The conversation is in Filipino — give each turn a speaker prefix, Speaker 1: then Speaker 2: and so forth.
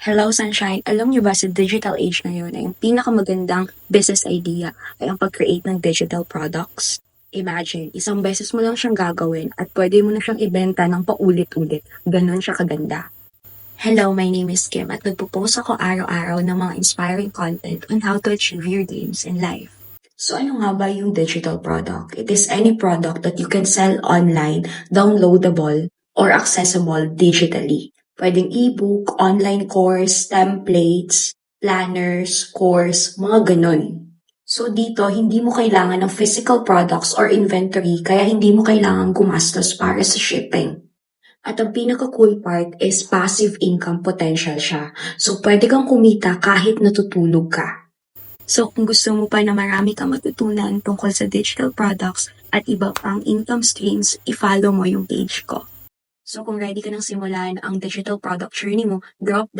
Speaker 1: Hello Sunshine, alam niyo ba sa digital age ngayon ay ang pinakamagandang business idea ay ang pag-create ng digital products? Imagine, isang beses mo lang siyang gagawin at pwede mo na siyang ibenta ng paulit-ulit. Ganon siya kaganda. Hello, my name is Kim at nagpo-post ako araw-araw ng mga inspiring content on how to achieve your dreams in life. So ano nga ba yung digital product? It is any product that you can sell online, downloadable, or accessible digitally. Pwedeng ebook, online course, templates, planners, course, mga ganon. So dito, hindi mo kailangan ng physical products or inventory kaya hindi mo kailangan gumastos para sa shipping. At ang pinaka-cool part is passive income potential siya. So pwede kang kumita kahit natutulog ka. So kung gusto mo pa na marami kang matutunan tungkol sa digital products at iba pang income streams, i-follow mo yung page ko. So kung ready ka nang simulan ang digital product journey mo, drop